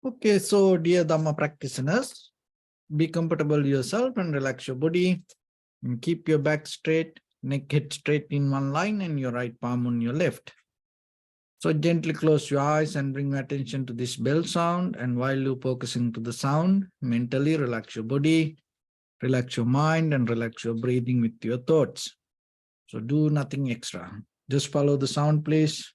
Okay, so dear Dharma practitioners, be comfortable yourself and relax your body. And keep your back straight, neck head straight in one line and your right palm on your left. So gently close your eyes and bring your attention to this bell sound. And while you're focusing to the sound, mentally relax your body, relax your mind and relax your breathing with your thoughts. So do nothing extra. Just follow the sound, please.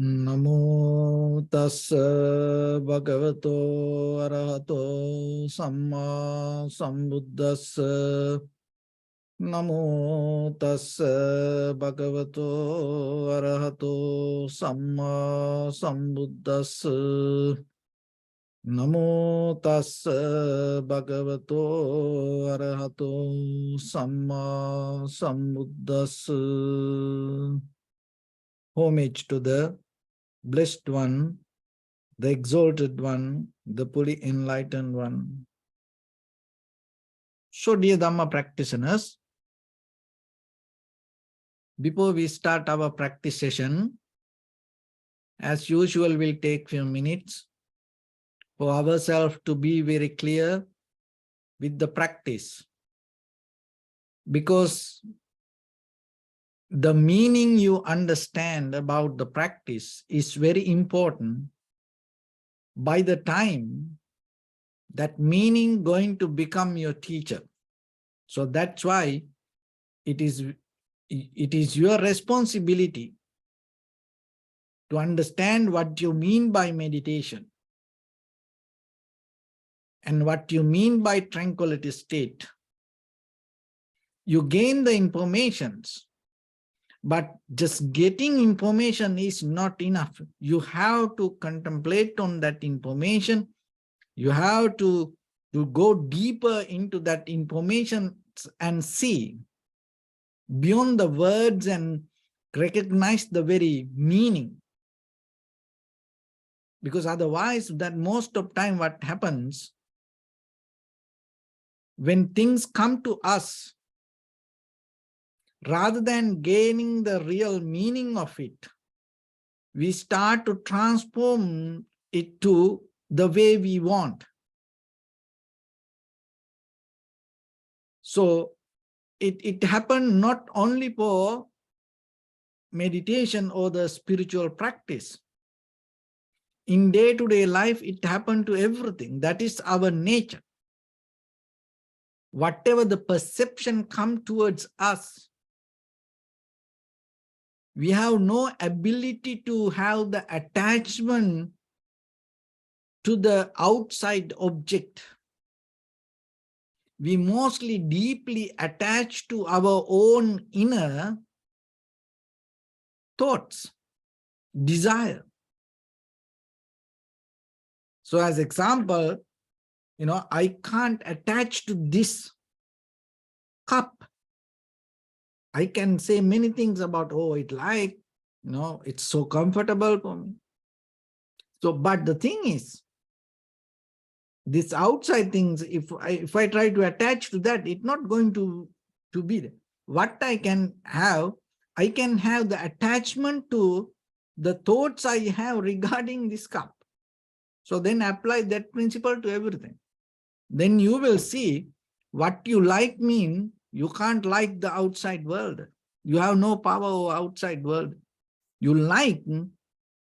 Namo tassa bhagavato arahato samma sambuddhassa. Namo tassa bhagavato arahato samma sambuddhassa. Namo tassa bhagavato arahato samma sambuddhassa. Homage to the Blessed One, the Exalted One, the fully enlightened One. So, dear Dhamma practitioners, before we start our practice session, as usual, we'll take few minutes for ourselves to be very clear with the practice. Because the meaning you understand about the practice is very important. By the time that meaning going to become your teacher. So that's why it is your responsibility to understand what you mean by meditation and what you mean by tranquility state. You gain the informations, but just getting information is not enough. You have to contemplate on that information. You have to go deeper into that information and see beyond the words and recognize the very meaning. Because otherwise, that most of time what happens, when things come to us, rather than gaining the real meaning of it, we start to transform it to the way we want. So it happened not only for meditation or the spiritual practice. In day-to-day life, it happened to everything. That is our nature. Whatever the perception come towards us, we have no ability to have the attachment to the outside object. We mostly deeply attach to our own inner thoughts, desire. So as example, I can't attach to this cup. I can say many things about, oh, it's so comfortable for me. So, but the thing is, this outside things, if I try to attach to that, it's not going to be there. What I can have the attachment to the thoughts I have regarding this cup. So then apply that principle to everything. Then you will see what you like mean you can't like the outside world. You have no power over outside world. You like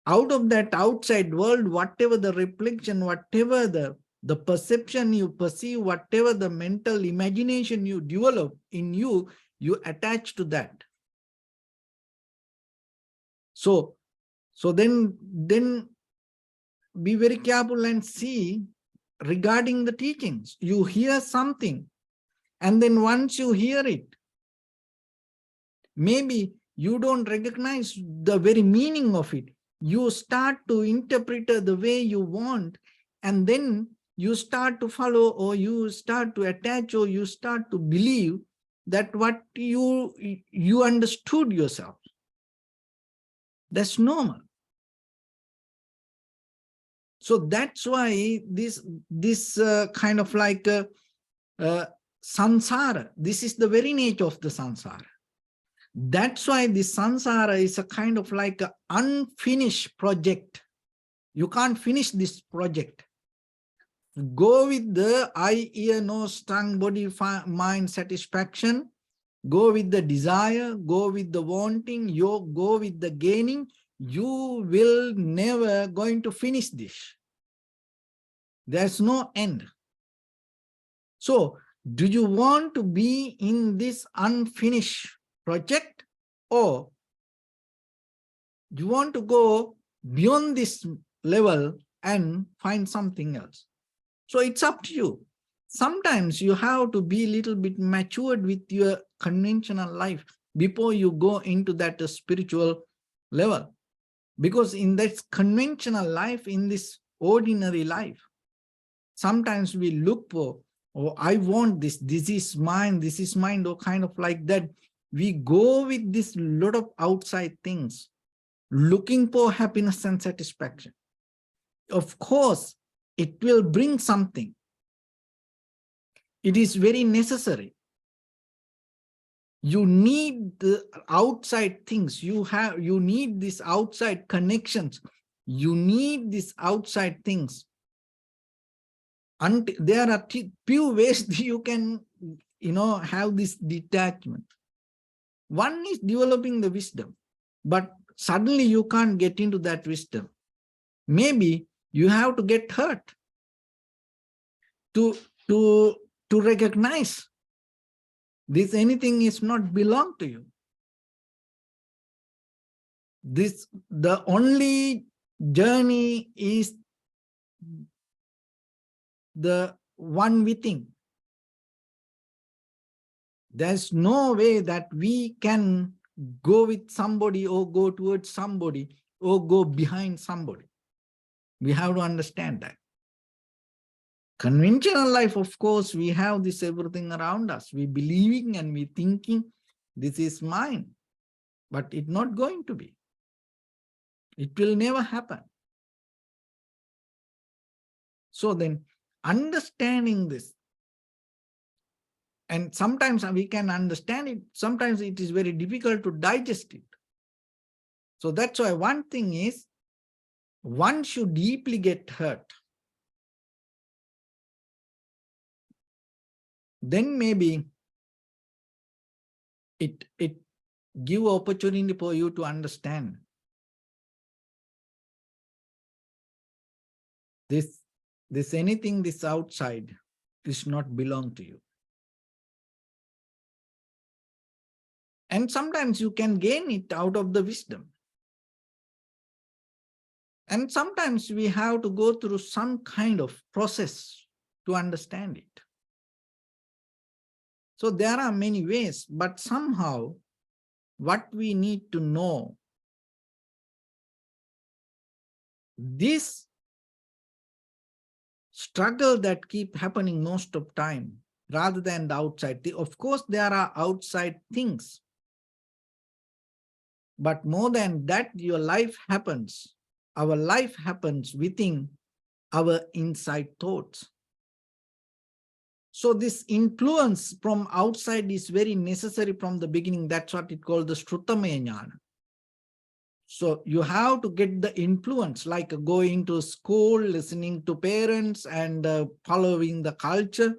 out of that outside world, whatever the reflection, whatever the perception you perceive, whatever the mental imagination you develop in you, you attach to that. So then be very careful and see regarding the teachings. You hear something, and then once you hear it, maybe you don't recognize the very meaning of it. You start to interpret the way you want, and then you start to follow, or you start to attach, or you start to believe that what you understood yourself. That's normal. So that's why this kind of like samsara, this is the very nature of the samsara. That's why the samsara is a kind of like an unfinished project. You can't finish this project. Go with the eye, ear, nose, tongue, body, mind satisfaction. Go with the desire, go with the wanting, you go with the gaining. You will never going to finish this. There's no end. So, do you want to be in this unfinished project, or do you want to go beyond this level and find something else? So it's up to you. Sometimes you have to be a little bit matured with your conventional life before you go into that spiritual level. Because in that conventional life, in this ordinary life, sometimes we look for, oh, I want this is mine, or kind of like that. We go with this lot of outside things, looking for happiness and satisfaction. Of course, it will bring something. It is very necessary. You need the outside things. You need these outside connections. You need these outside things. And there are few ways that you can, have this detachment. One is developing the wisdom, but suddenly you can't get into that wisdom. Maybe you have to get hurt to recognize this anything is not belong to you. The only journey is the one within. There's no way that we can go with somebody, or go towards somebody, or go behind somebody. We have to understand that. Conventional life, of course, we have this everything around us. We believing and we thinking this is mine, but it's not going to be. It will never happen. So then, understanding this, and sometimes we can understand it, sometimes it is very difficult to digest it. So that's why one thing is, one should deeply get hurt. Then maybe it give opportunity for you to understand this anything this outside is not belong to you. And sometimes you can gain it out of the wisdom. And sometimes we have to go through some kind of process to understand it. So there are many ways, but somehow what we need to know, this struggle that keep happening most of time, rather than the outside. Of course, there are outside things, but more than that, your life happens. Our life happens within our inside thoughts. So this influence from outside is very necessary from the beginning. That's what it called the Shrutamaya Jnana. So you have to get the influence, like going to school, listening to parents, and following the culture.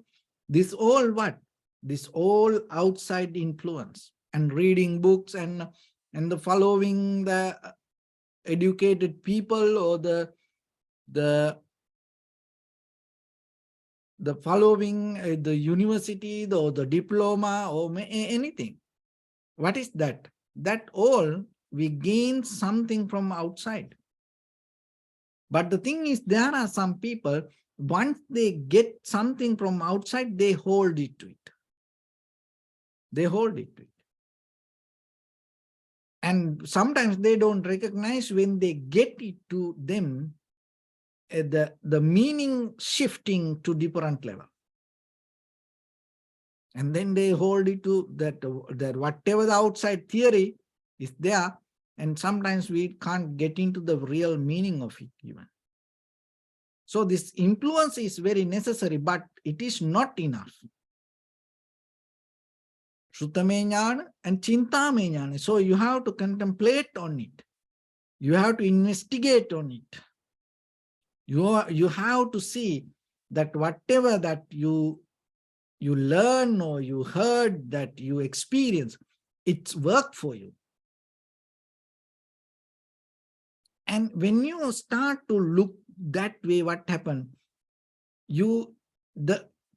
This all what? This all outside influence, and reading books, and the following the educated people, or the following the university, or the diploma, or anything. What is that? That all we gain something from outside. But the thing is, there are some people, once they get something from outside, they hold it to it. They hold it to it. And sometimes they don't recognize when they get it to them, the meaning shifting to different level. And then they hold it to that whatever the outside theory is there, and sometimes we can't get into the real meaning of it even. So this influence is very necessary, but it is not enough. Shrutame jnana and chintame jnana. So you have to contemplate on it. You have to investigate on it. You have to see that whatever that you learn or you heard, that you experience, it's work for you. And when you start to look that way, what happened?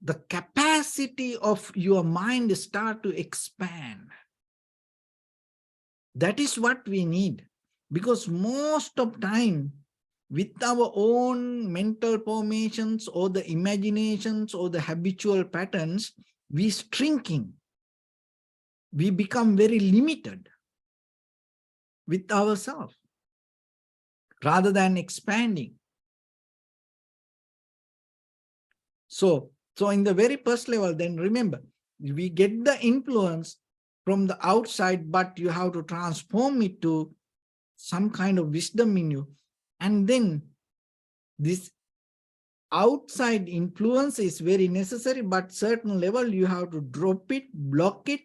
The capacity of your mind start to expand. That is what we need, because most of time with our own mental formations or the imaginations or the habitual patterns, we shrinking. We become very limited with ourselves rather than expanding. So in the very first level, then remember, we get the influence from the outside, but you have to transform it to some kind of wisdom in you. And then this outside influence is very necessary, but certain level you have to drop it, block it,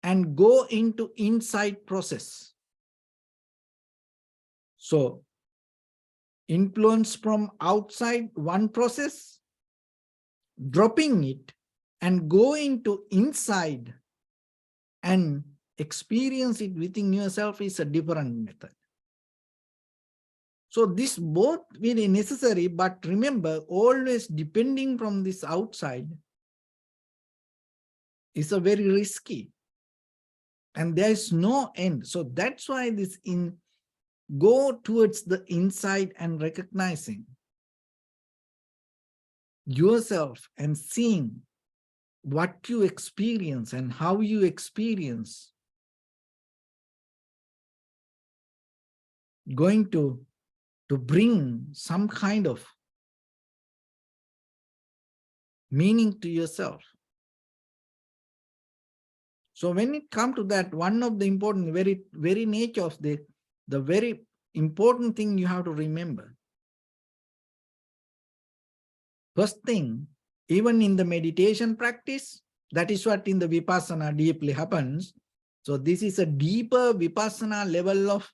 and go into inside process. So influence from outside, one process, dropping it and go into inside and experience it within yourself is a different method. So this both very necessary, but remember, always depending from this outside is a very risky, and there is no end. So that's why this go towards the inside and recognizing yourself and seeing what you experience and how you experience, going to bring some kind of meaning to yourself. So when it comes to that, one of the important, very nature of the very important thing you have to remember. First thing, even in the meditation practice, that is what in the Vipassana deeply happens. So this is a deeper Vipassana level of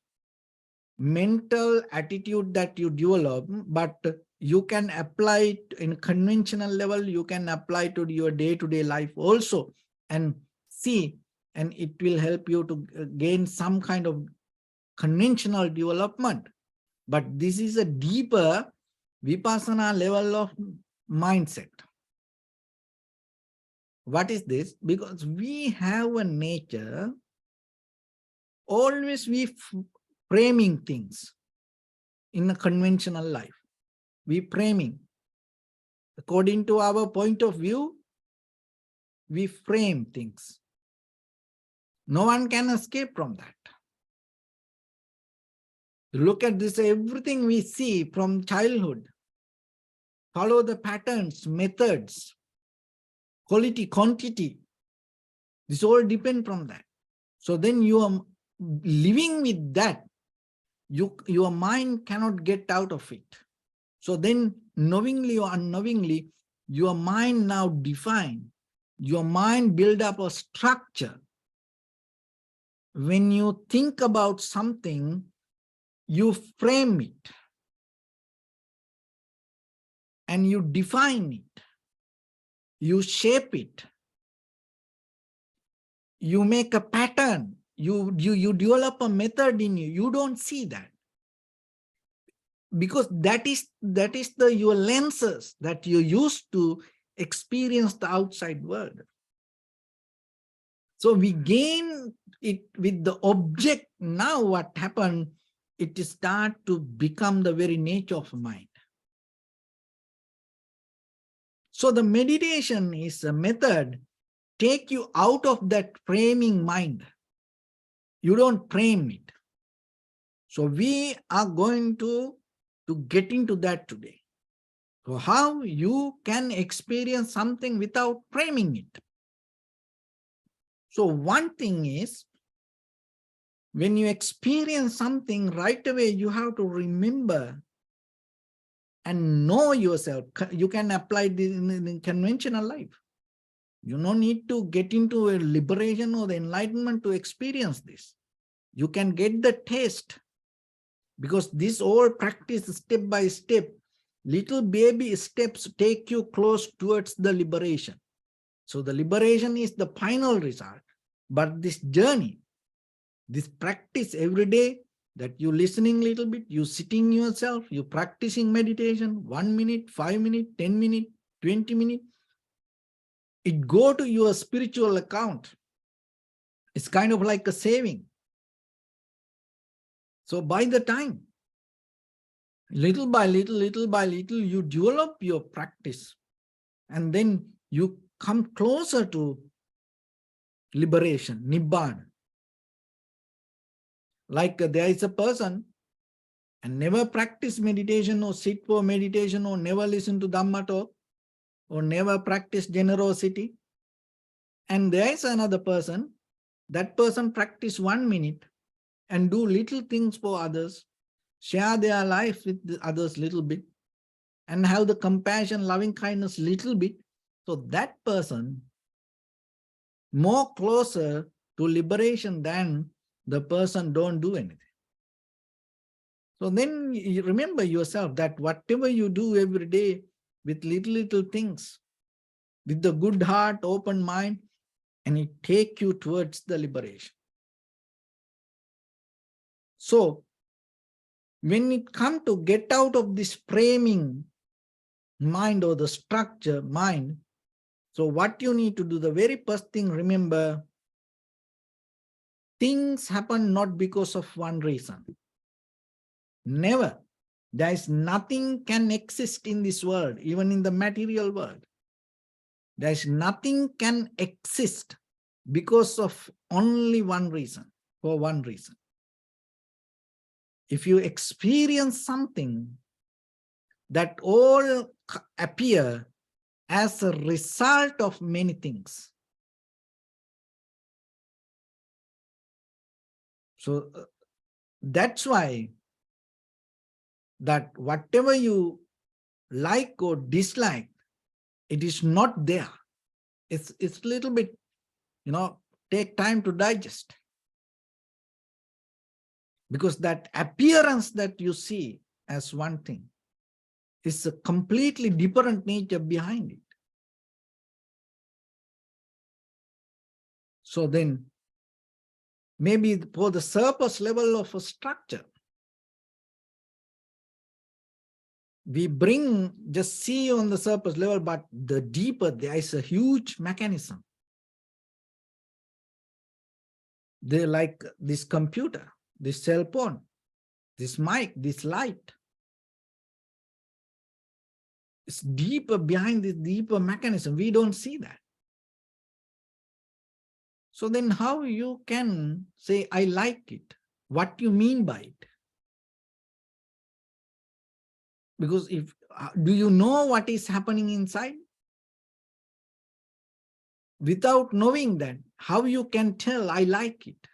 mental attitude that you develop, but you can apply it in conventional level, you can apply to your day-to-day life also, and see, and it will help you to gain some kind of conventional development. But this is a deeper Vipassana level of mindset. What is this? Because we have a nature, always we framing things in a conventional life. We framing. According to our point of view, we frame things. No one can escape from that. Look at this, everything we see from childhood. Follow the patterns, methods, quality, quantity. This all depend from that. So then you are living with that. Your mind cannot get out of it. So then knowingly or unknowingly, your mind now define. Your mind build up a structure. When you think about something, you frame it and you define it. You shape it. You make a pattern. You develop a method in you. You don't see that. Because that is your lenses that you use to experience the outside world. So we gain it with the object. Now what happened? it start to become the very nature of mind. So the meditation is a method take you out of that framing mind. You don't frame it. So we are going to get into that today. So how you can experience something without framing it. So one thing is, when you experience something right away, you have to remember and know yourself. You can apply this in conventional life. You don't need to get into a liberation or the enlightenment to experience this. You can get the taste, because this all practice step by step, little baby steps take you close towards the liberation. So the liberation is the final result. But this journey, this practice every day, that you listening little bit, you sitting yourself, you practicing meditation, 1 minute, 5 minutes, 10 minutes, 20 minutes, it go to your spiritual account. It's kind of like a saving. So by the time, little by little, you develop your practice, and then you come closer to liberation, Nibbana. Like there is a person and never practice meditation or sit for meditation or never listen to Dhamma talk or never practice generosity. And there is another person, that person practice 1 minute and do little things for others, share their life with the others little bit, and have the compassion, loving kindness little bit. So that person more closer to liberation than the person don't do anything. So then you remember yourself that whatever you do every day with little things, with the good heart, open mind, and it take you towards the liberation. So when it comes to get out of this framing mind or the structure mind, so what you need to do, the very first thing, remember, things happen not because of one reason. Never. There is nothing can exist in this world, even in the material world. There is nothing can exist because of only one reason, for one reason. If you experience something, that all appear as a result of many things. So that's why that whatever you like or dislike, it is not there. It's a little bit, take time to digest. Because that appearance that you see as one thing is a completely different nature behind it. So then, maybe for the surface level of a structure, we just see on the surface level, but the deeper, there is a huge mechanism. They're like this computer, this cell phone, this mic, this light. It's deeper behind this deeper mechanism. We don't see that. So then how you can say, I like it? What do you mean by it? Because do you know what is happening inside? Without knowing that, how you can tell I like it?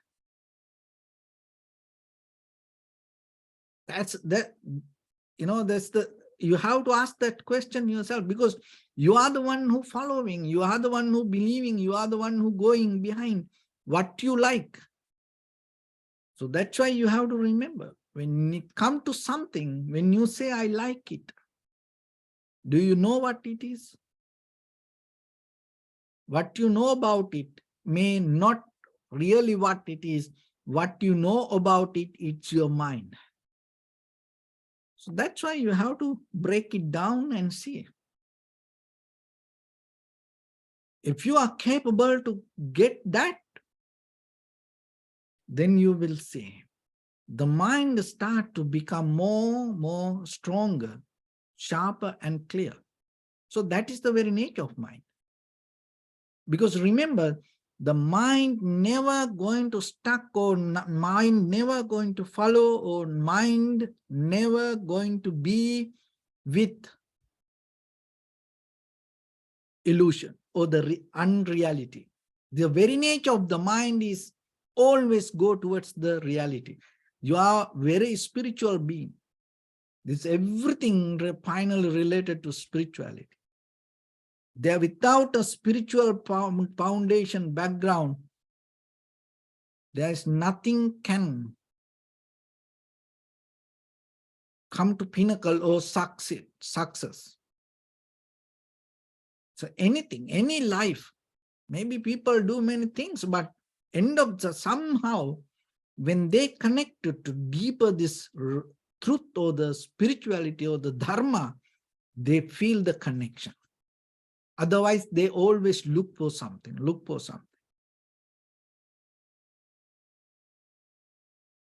That's you have to ask that question yourself, because you are the one who following, you are the one who believing, you are the one who going behind what you like. So that's why you have to remember, when it comes to something, when you say I like it, do you know what it is? What you know about it may not really what it is. What you know about it, it's your mind. So that's why you have to break it down and see. If you are capable to get that, then you will see the mind start to become more stronger, sharper and clear. So that is the very nature of mind. Because remember, the mind never going to stuck, or mind never going to follow, or mind never going to be with illusion or the unreality. The very nature of the mind is always go towards the reality. You are very spiritual being. This everything finally related to spirituality. There, without a spiritual foundation background, there is nothing can come to pinnacle or success. So anything, any life, maybe people do many things, but end of the somehow, when they connect to deeper this truth or the spirituality or the dharma, they feel the connection. Otherwise, they always look for something.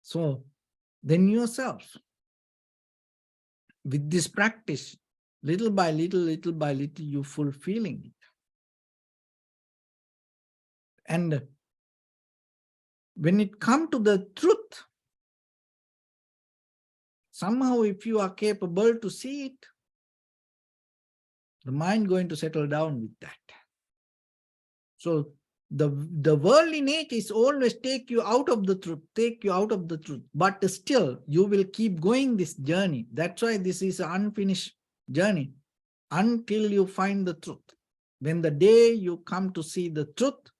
So then yourself, with this practice, little by little, you fulfilling it. And when it comes to the truth, somehow if you are capable to see it, the mind going to settle down with that. So the worldly nature is always take you out of the truth, but still you will keep going this journey. That's why this is an unfinished journey until you find the truth. When the day you come to see the truth,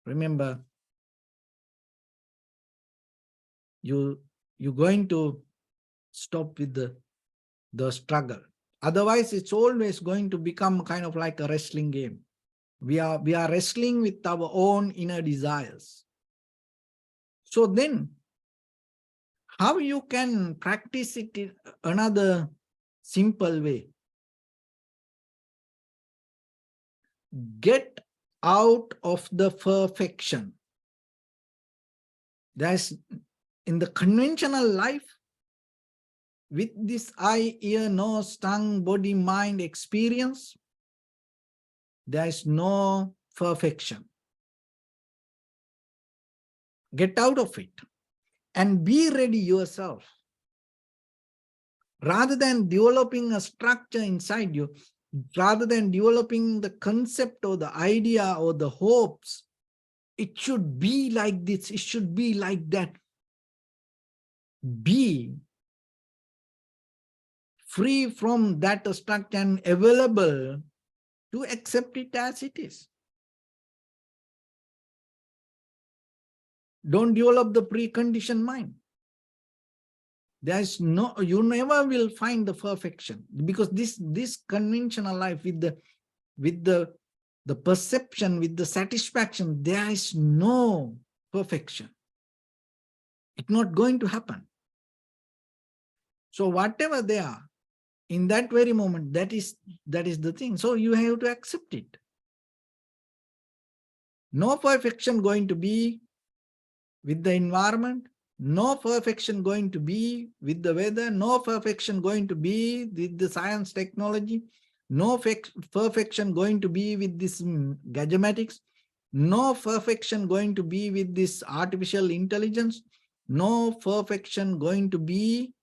remember, you're going to stop with the struggle. Otherwise, it's always going to become kind of like a wrestling game. We are wrestling with our own inner desires. So then, how you can practice it in another simple way? Get out of the perfection. That's in the conventional life, with this eye, ear, nose, tongue, body, mind experience, there is no perfection. Get out of it and be ready yourself. Rather than developing a structure inside you, rather than developing the concept or the idea or the hopes, it should be like this, it should be like that. Be free from that structure and available to accept it as it is. Don't develop the preconditioned mind. There's no, you never will find the perfection, because this conventional life with the perception, with the satisfaction, there is no perfection. It's not going to happen. So whatever they are, in that very moment, that is the thing. So you have to accept it. No perfection going to be with the environment, no perfection going to be with the weather, no perfection going to be with the science technology, no perfection going to be with this gadgetics, no perfection going to be with this artificial intelligence, no perfection going to be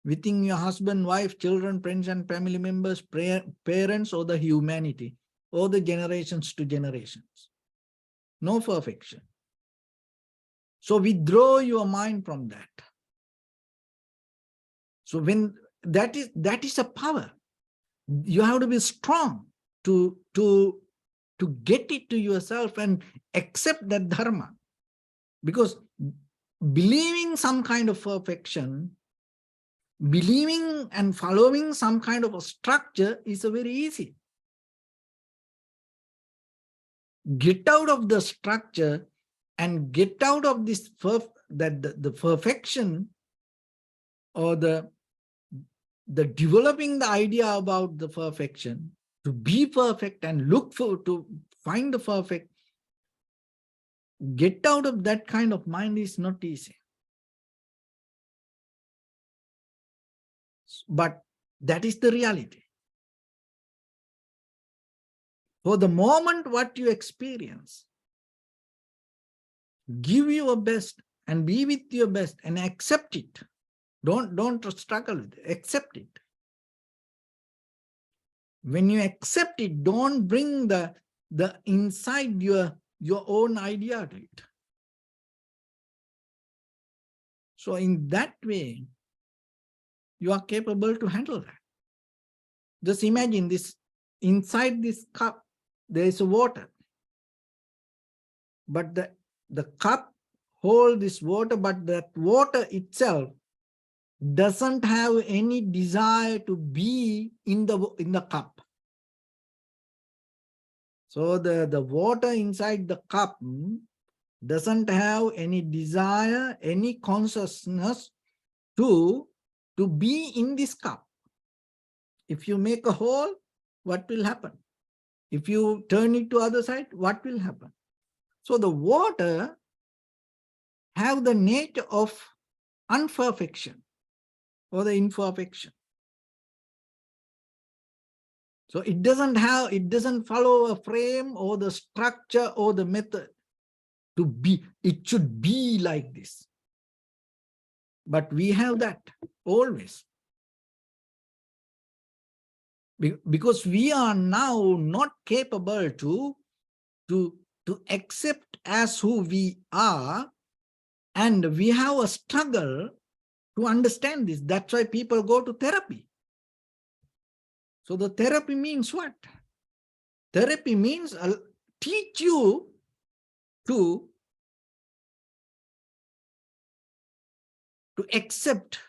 within your husband, wife, children, friends and family members, parents, or the humanity, or the generations to generations. No perfection. So withdraw your mind from that. So when that is a power, you have to be strong to get it to yourself and accept that dharma. Because believing some kind of perfection, believing and following some kind of a structure is a very easy. Get out of the structure and get out of this the perfection, or the developing the idea about the perfection, to be perfect and look to find the perfect. Get out of that kind of mind is not easy. But that is the reality. For the moment, what you experience, give your best and be with your best and accept it. Don't struggle with it. Accept it. When you accept it, don't bring the inside your own idea to it. So in that way, you are capable to handle that. Just imagine this, inside this cup, there is water. But the cup holds this water, but that water itself doesn't have any desire to be in the cup. So the water inside the cup doesn't have any desire, any consciousness to be in this cup. If you make a hole, what will happen? If you turn it to other side, what will happen? So the water have the nature of unperfection or the imperfection. So it doesn't follow a frame or the structure or the method to be. It should be like this. But we have that always. Because we are now not capable to accept as who we are, and we have a struggle to understand this. That's why people go to therapy. So the therapy means what? Therapy means teach you to accept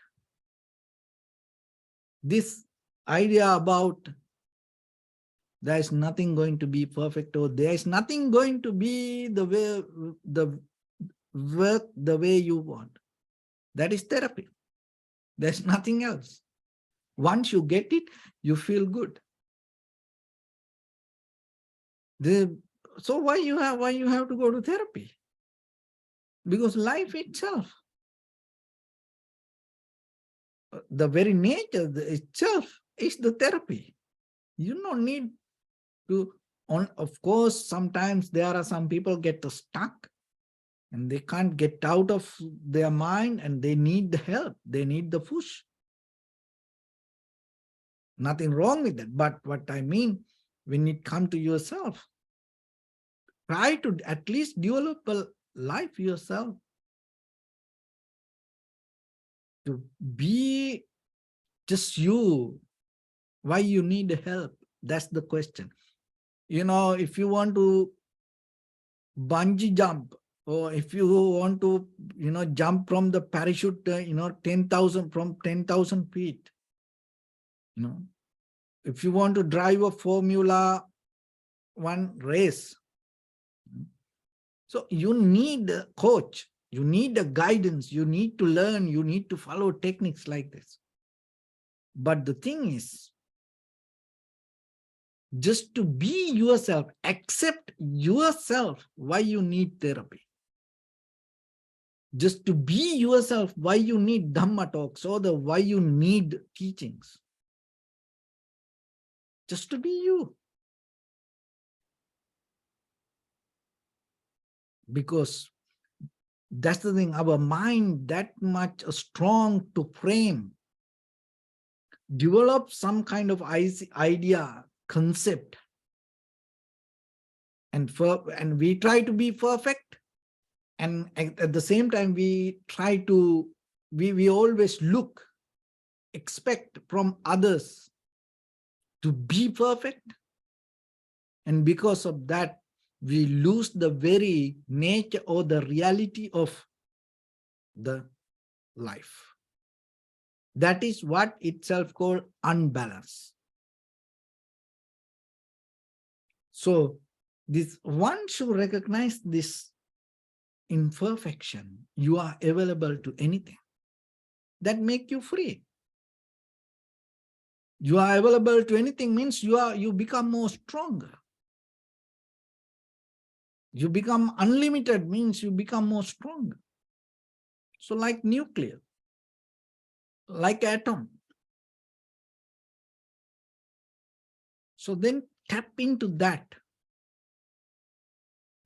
this idea about there is nothing going to be perfect, or there is nothing going to be the way work the way you want. That is therapy. There's nothing else. Once you get it, you feel good. So why you have to go to therapy? Because life itself, the very nature itself is the therapy. You don't need to, of course, sometimes there are some people get stuck and they can't get out of their mind and they need the help. They need the push. Nothing wrong with that. But what I mean, when it comes to yourself, try to at least develop a life yourself. To be just you. Why you need help? That's the question. You know, if you want to bungee jump, or if you want to, jump from the parachute, 10,000 from 10,000 feet, if you want to drive a Formula 1 race, so you need a coach, you need a guidance, you need to learn, you need to follow techniques like this. But the thing is, just to be yourself, accept yourself, why you need therapy. Just to be yourself, why you need Dhamma talks, or why you need teachings. Just to be you. Because that's the thing, our mind that much strong to frame, develop some kind of idea, concept, and we try to be perfect, and at the same time we try to, we always expect from others to be perfect, and because of that we lose the very nature or the reality of the life. That is what itself called unbalance. So this one should recognize this imperfection. You are available to anything. That make you free. You are available to anything means you become more stronger. You become unlimited means you become more stronger. So like nuclear, like atom, So then tap into that.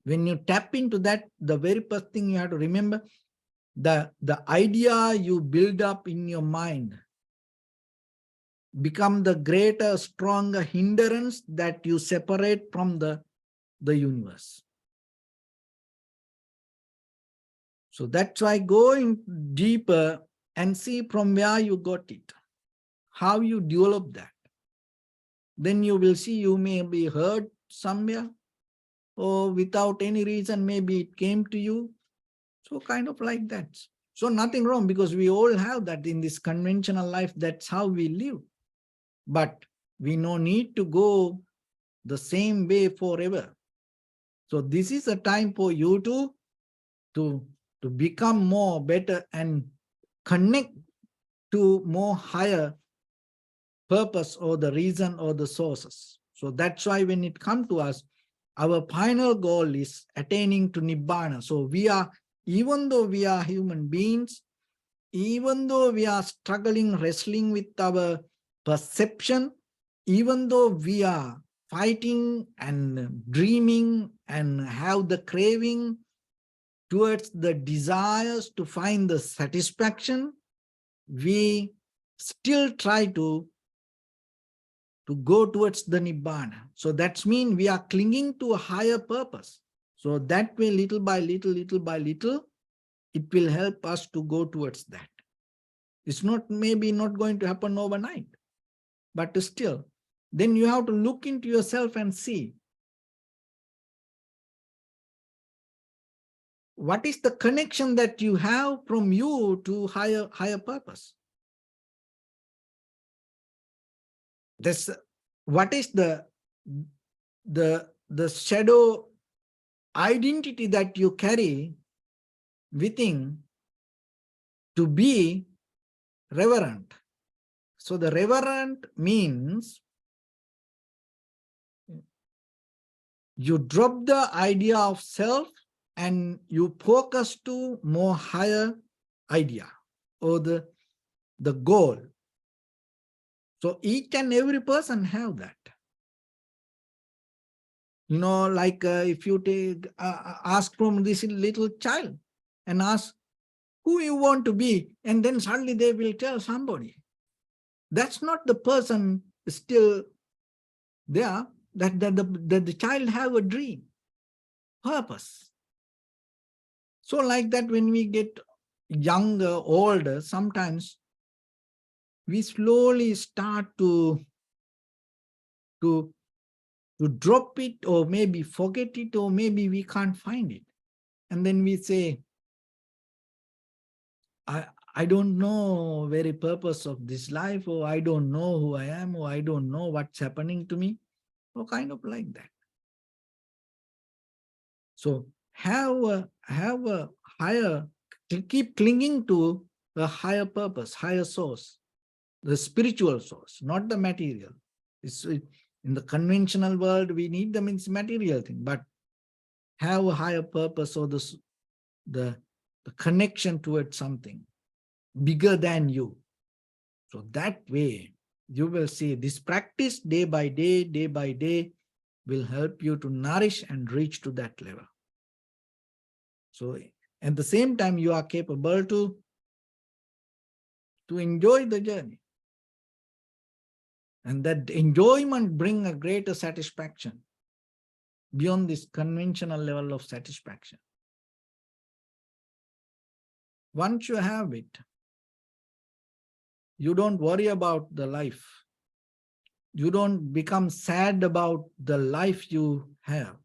When you tap into that, the very first thing you have to remember, the idea you build up in your mind become the greater, stronger hindrance that you separate from the universe. So that's why going deeper and see from where you got it, how you develop that. Then you will see you may be hurt somewhere, or without any reason, maybe it came to you. So kind of like that. So nothing wrong, because we all have that in this conventional life. That's how we live. But we no need to go the same way forever. So this is a time for you to become more better and connect to more higher purpose or the reason or the sources. So that's why when it comes to us, our final goal is attaining to Nibbana. So we are, even though we are human beings, even though we are struggling, wrestling with our perception, even though we are fighting and dreaming and have the craving towards the desires to find the satisfaction, we still try to go towards the Nibbana. So that means we are clinging to a higher purpose. So that way, little by little, it will help us to go towards that. It's not maybe not going to happen overnight, but still, then you have to look into yourself and see what is the connection that you have from you to higher purpose. This, what is the shadow identity that you carry within to be reverent. So the reverent means you drop the idea of self and you focus to more higher idea or the goal. So each and every person have that. You know, like if you take ask from this little child and ask who you want to be, and then suddenly they will tell somebody. That's not the person still there, that the child have a dream, purpose. So like that, when we get younger, older, sometimes we slowly start to drop it, or maybe forget it, or maybe we can't find it. And then we say, I don't know very purpose of this life, or I don't know who I am, or I don't know what's happening to me, or kind of like that. So have a higher, keep clinging to the higher purpose, higher source, the spiritual source, not the material. In the conventional world, we need them in material thing, but have a higher purpose, or the connection towards something bigger than you. So that way, you will see this practice day by day will help you to nourish and reach to that level. So at the same time, you are capable to enjoy the journey. And that enjoyment brings a greater satisfaction beyond this conventional level of satisfaction. Once you have it, you don't worry about the life. You don't become sad about the life you have.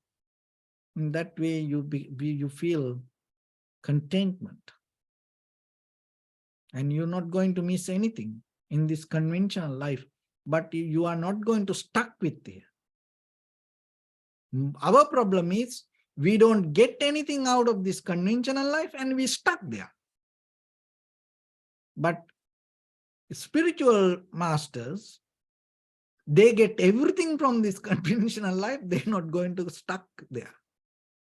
In that way, you feel contentment. And you're not going to miss anything in this conventional life, but you are not going to stuck with it. Our problem is we don't get anything out of this conventional life and we stuck there. But spiritual masters, they get everything from this conventional life. They're not going to stuck there.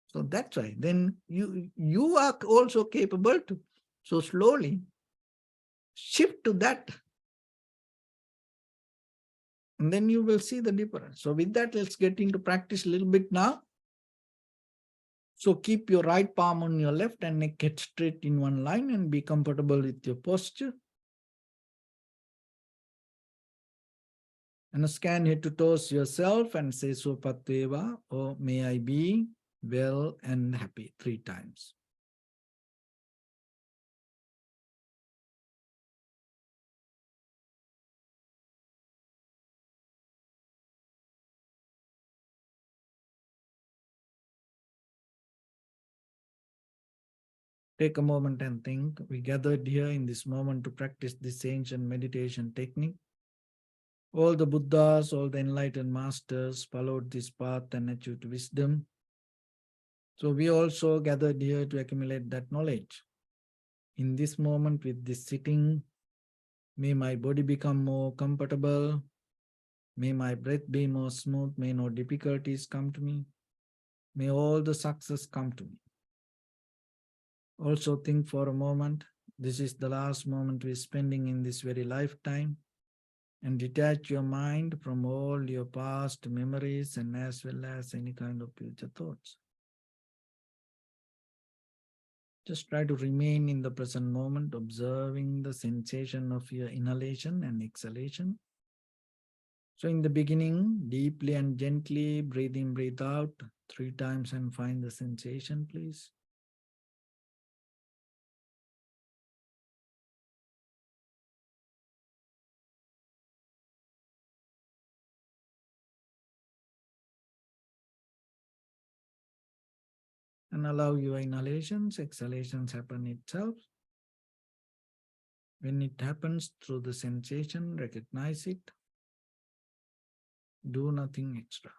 So that's why then you are also capable to, so slowly shift to that And then you will see the difference. So with that, let's get into practice a little bit now. So keep your right palm on your left and neck head straight in one line and be comfortable with your posture. And scan head to toes yourself and say Sopatveva, or may I be well and happy 3 times. Take a moment and think. We gathered here in this moment to practice this ancient meditation technique. All the Buddhas, all the enlightened masters followed this path and achieved wisdom. So we also gathered here to accumulate that knowledge. In this moment with this sitting, may my body become more comfortable. May my breath be more smooth. May no difficulties come to me. May all the success come to me. Also think for a moment, this is the last moment we're spending in this very lifetime, and detach your mind from all your past memories and as well as any kind of future thoughts. Just try to remain in the present moment, observing the sensation of your inhalation and exhalation. So in the beginning, deeply and gently breathe in, breathe out 3 times and find the sensation, please. And allow your inhalations, exhalations happen itself. When it happens through the sensation, recognize it. Do nothing extra.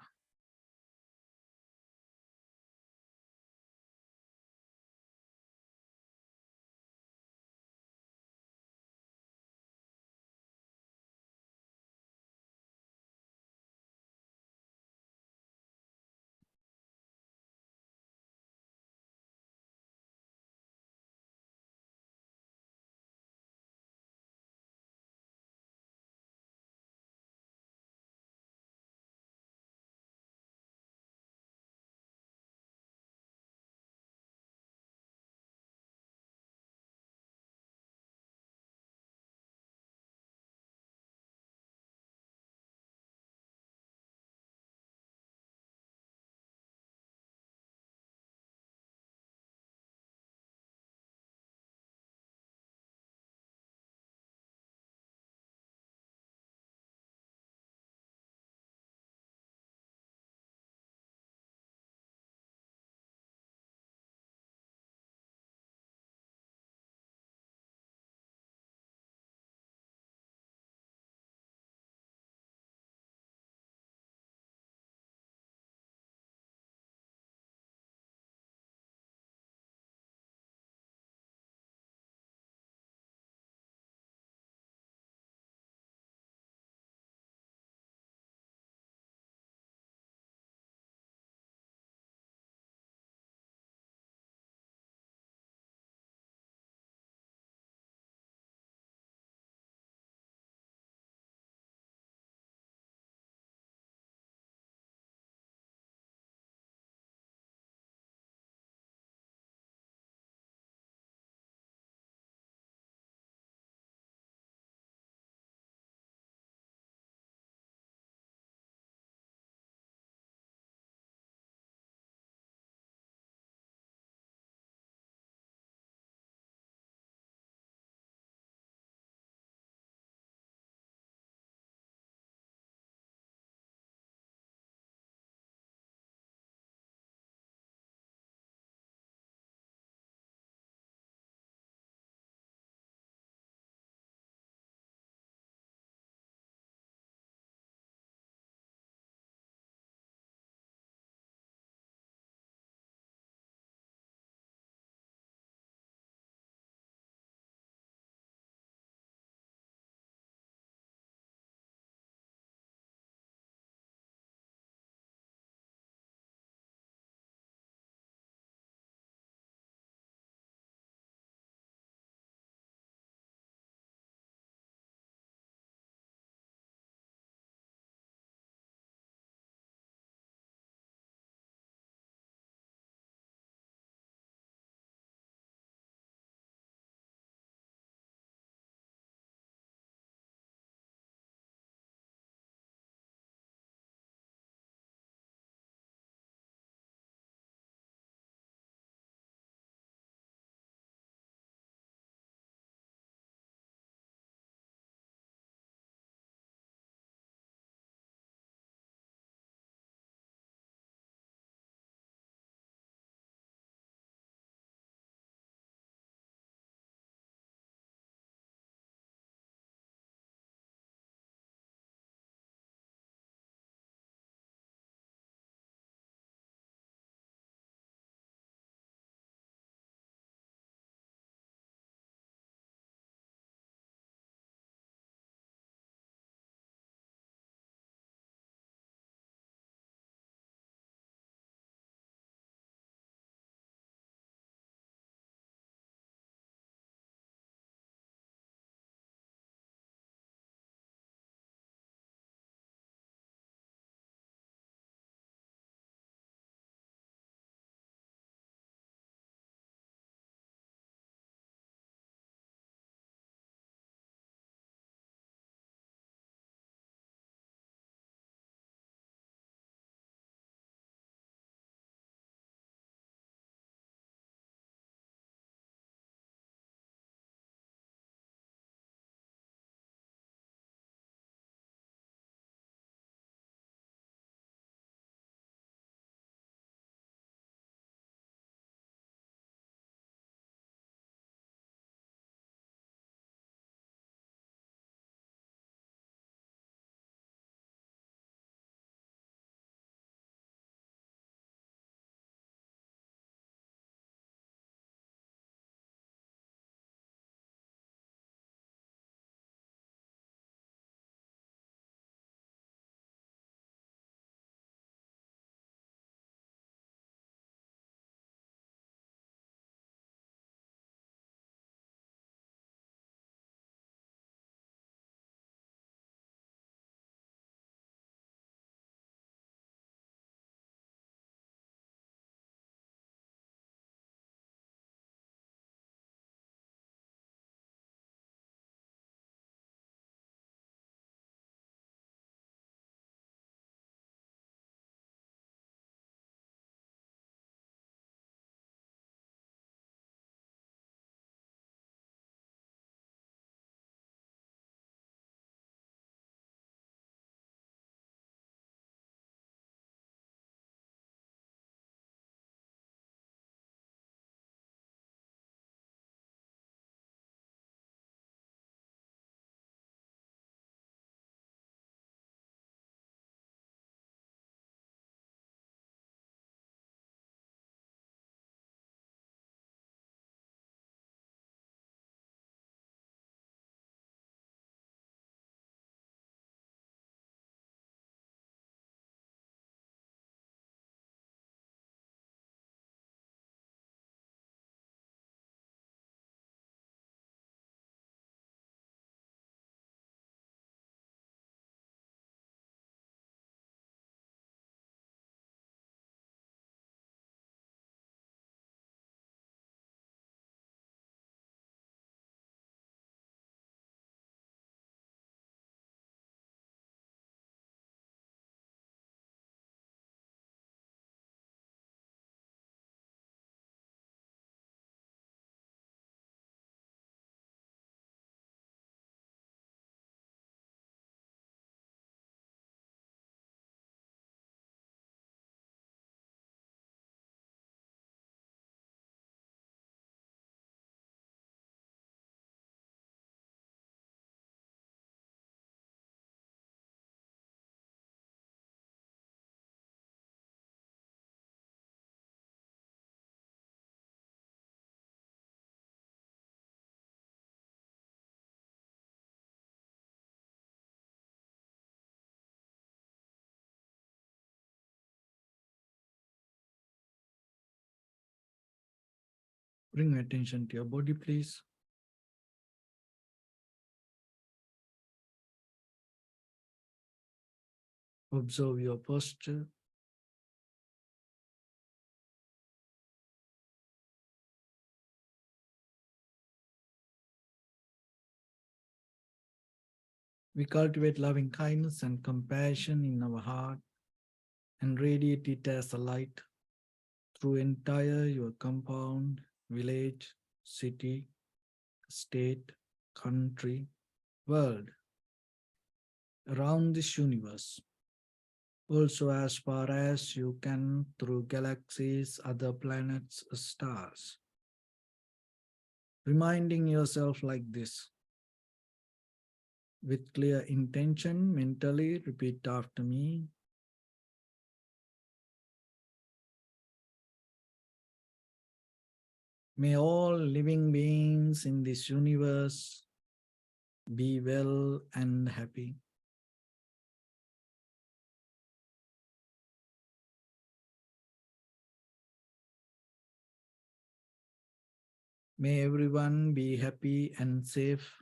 Bring attention to your body, please. Observe your posture. We cultivate loving kindness and compassion in our heart and radiate it as a light through entire your compound, village, city, state, country, world, around this universe. Also as far as you can through galaxies, other planets, stars. Reminding yourself like this. With clear intention, mentally repeat after me. May all living beings in this universe be well and happy. May everyone be happy and safe.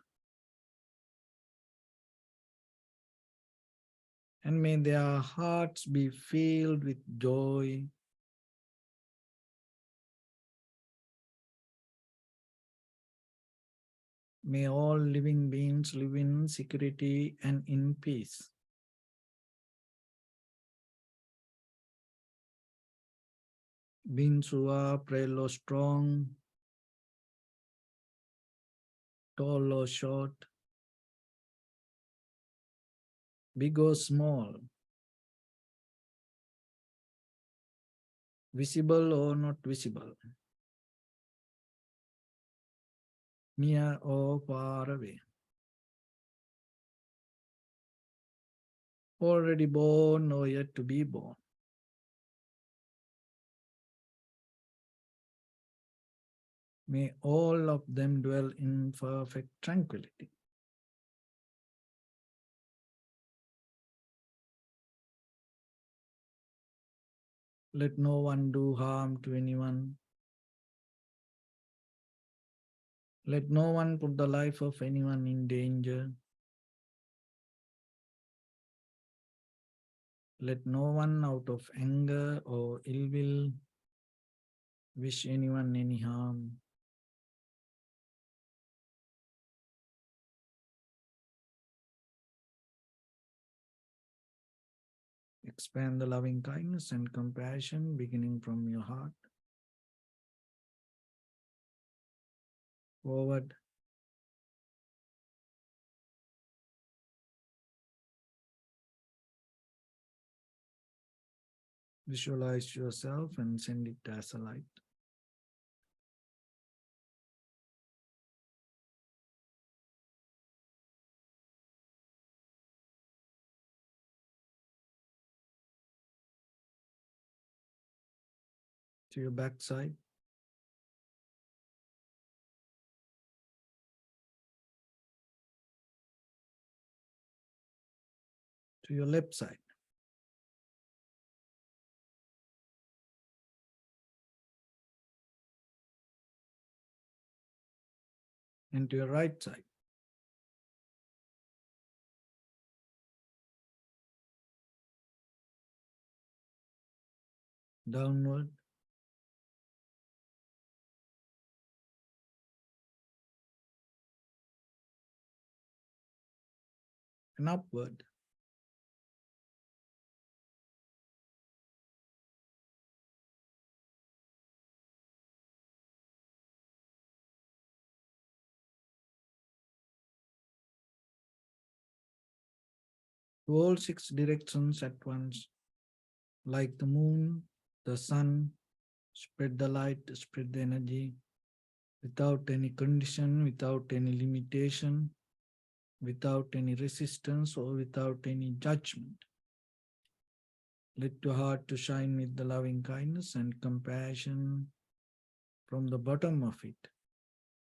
And may their hearts be filled with joy. May all living beings live in security and in peace. Beings who are frail or strong, tall or short, big or small, visible or not visible, near or far away, already born or yet to be born. May all of them dwell in perfect tranquility. Let no one do harm to anyone. Let no one put the life of anyone in danger. Let no one out of anger or ill will wish anyone any harm. Expand the loving kindness and compassion beginning from your heart. Forward. Visualize yourself and send it as a light. To your backside. To your left side. And to your right side. Downward. And upward. To all six directions at once. Like the moon, the sun, spread the light, spread the energy, without any condition, without any limitation, without any resistance or without any judgment. Let your heart to shine with the loving kindness and compassion from the bottom of it,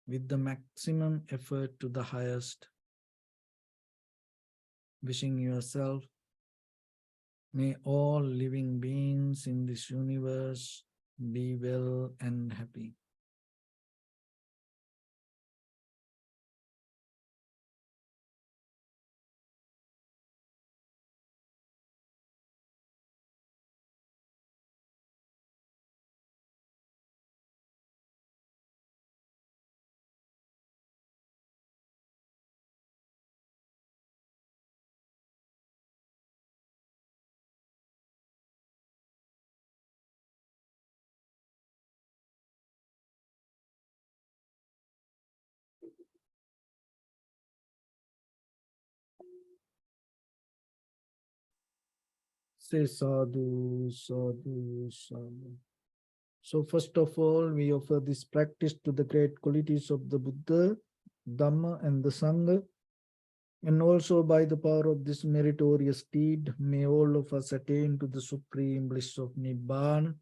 with the maximum effort to the highest. Wishing yourself, may all living beings in this universe be well and happy. Say sadhu, sadhu, sadhu. So first of all, we offer this practice to the great qualities of the Buddha, Dhamma and the Sangha. And also by the power of this meritorious deed, may all of us attain to the supreme bliss of Nibbana.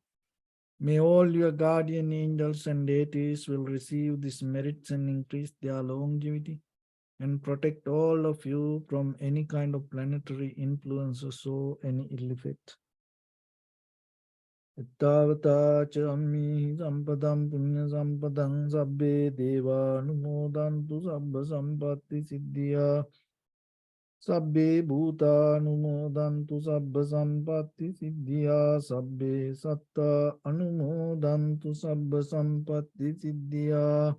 May all your guardian angels and deities will receive these merits and increase their longevity and protect all of you from any kind of planetary influences or any ill effect. Ittavata chammi sampadam punya sampadam sabbe deva numodantu sabba sampatti siddhya sabbe bhuta numodantu sabba sampatti siddhya sabbe satta anumodantu sabba sampatti siddhya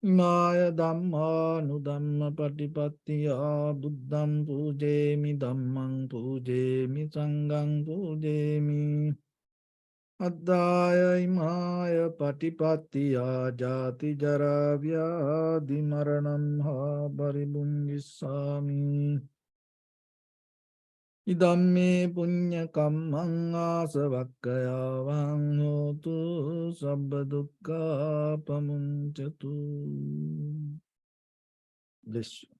Maya Dhamma Nudhamma Patipattiya Buddham Pujemi Dhammang Pujemi Sanghang Pujemi Addhaya Imaya Patipattiya Jati Jara Vyadhi Maranam Ha Paribunjissami Idamme Punya Kammang Asavakkaya Vang Hotu Sabba Dukkha Pamunchatu. Bless you.